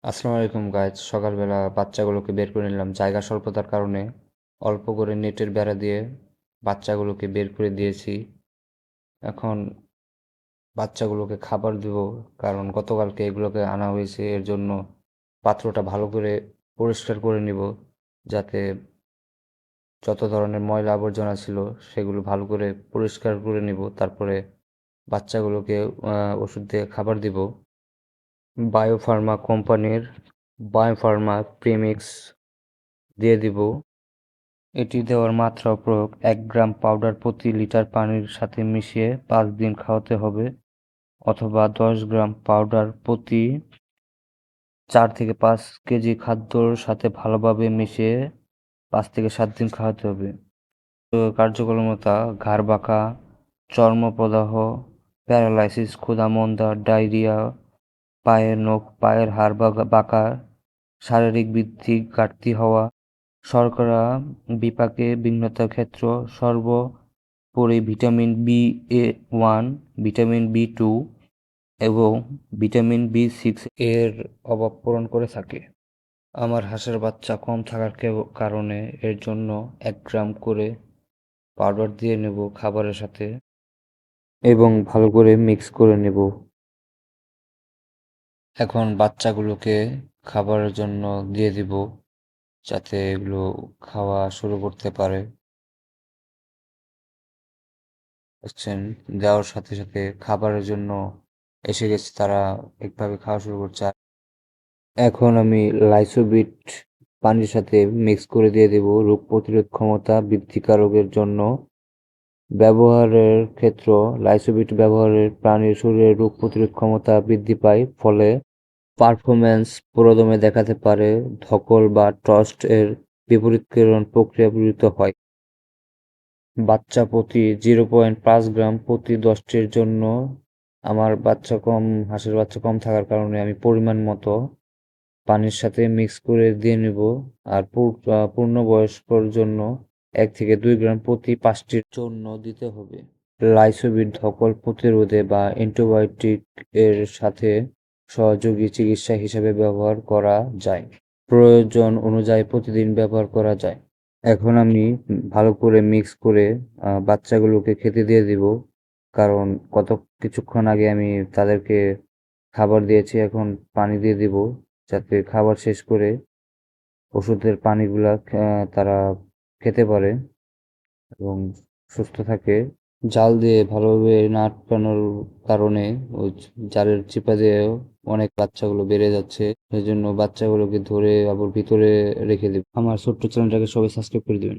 আসসালামু আলাইকুম গাইজ। সকালবেলা বাচ্চাগুলোকে বের করে নিলাম। জায়গা স্বল্পতার কারণে অল্প করে নেটের বেড়া দিয়ে বাচ্চাগুলোকে বের করে দিয়েছি। এখন বাচ্চাগুলোকে খাবার দিব, কারণ গতকালকে এগুলোকে আনা হয়েছে। এর জন্য পাত্রটা ভালো করে পরিষ্কার করে নিব, যাতে যত ধরনের ময়লা আবর্জনা ছিল সেগুলো ভালো করে পরিষ্কার করে নিব। তারপরে বাচ্চাগুলোকে ওষুধ দিয়ে খাবার দিব। বায়োফার্মা কোম্পানির বায়োফার্মা প্রিমিক্স দিয়ে দিব। এটি দেওয়ার মাত্রা ও প্রয়োগ ১ গ্রাম পাউডার প্রতি লিটার পানির সাথে মিশিয়ে ৫ দিন খাওয়াতে হবে, অথবা ১০ গ্রাম পাউডার প্রতি ৪ থেকে ৫ কেজি খাদ্যর সাথে ভালোভাবে মিশিয়ে ৫ থেকে ৭ দিন খাওয়াতে হবে। কার্যক্ষমতা: ঘাড় বাঁকা, চর্মপ্রদাহ, প্যারালাইসিস, ক্ষুধা-মন্দা, ডায়রিয়া, পায়ের নখ, পায়ের হাড় বাঁকা, শারীরিক বৃদ্ধি ঘাটতি হওয়া, শর্করা বিপাকে ভিন্নতার ক্ষেত্র, সর্বোপরি ভিটামিন বি1, ভিটামিন বি2 এবং ভিটামিন বি6 এর অভাব পূরণ করে থাকে। আমার হাঁসের বাচ্চা কম থাকার কারণে এর জন্য ১ গ্রাম করে পাউডার দিয়ে নেব খাবারের সাথে এবং ভালো করে মিক্স করে নেব। এখন বাচ্চাগুলোকে খাবারের জন্য দিয়ে দিব, যাতে এগুলো খাওয়া শুরু করতে পারে। বুঝছেন, দেওয়ার সাথে সাথে খাবারের জন্য এসে গেছে, তারা একভাবে খাওয়া শুরু করছে। এখন আমি লাইসোবিট পানির সাথে মিক্স করে দিয়ে দেব। রোগ প্রতিরোধ ক্ষমতা বৃদ্ধিকারকের জন্য ব্যবহারের ক্ষেত্র: লাইসোবিট ব্যবহারের প্রাণীর শরীরের রোগ প্রতিরোধ ক্ষমতা বৃদ্ধি পায়, ফলে পারফরম্যান্স পুরোদমে দেখাতে পারে। ধকল বা ট্রস্ট এর বিপরীতকরণ প্রক্রিয়া পরিচালিত হয়। বাচ্চা প্রতি 0.৫ গ্রাম প্রতি ১০টির জন্য। আমার হাঁসের বাচ্চা কম থাকার কারণে আমি পরিমাণ মতো পানির সাথে মিক্স করে দিয়ে নেব। আর পূর্ণবয়স্কর জন্য ১ থেকে ২ গ্রাম প্রতি ৫টির জন্য দিতে হবে। লাইসোবিট ধকল প্রতিরোধে বা অ্যান্টিবায়োটিক এর সাথে সহযোগী চিকিৎসা হিসেবে ব্যবহার করা যায়। প্রয়োজন অনুযায়ী প্রতিদিন ব্যবহার করা যায়। এখন আমি ভালো করে মিক্স করে বাচ্চাগুলোকে খেতে দিয়ে দিব, কারণ কিছুক্ষণ আগে আমি তাদেরকে খাবার দিয়েছি। এখন পানি দিয়ে দিব, যাতে খাবার শেষ করে ওষুধের পানিগুলা তারা খেতে পারে এবং সুস্থ থাকে। জাল দিয়ে ভালোভাবে না আটকানোর কারণে ওই জালের চিপা দিয়েও অনেক বাচ্চাগুলো বেড়ে যাচ্ছে। সেই জন্য বাচ্চাগুলোকে ধরে আবার ভিতরে রেখে দেব। আমার ছোট্ট চ্যানেলটাকে সবাই সাবস্ক্রাইব করে দেবেন।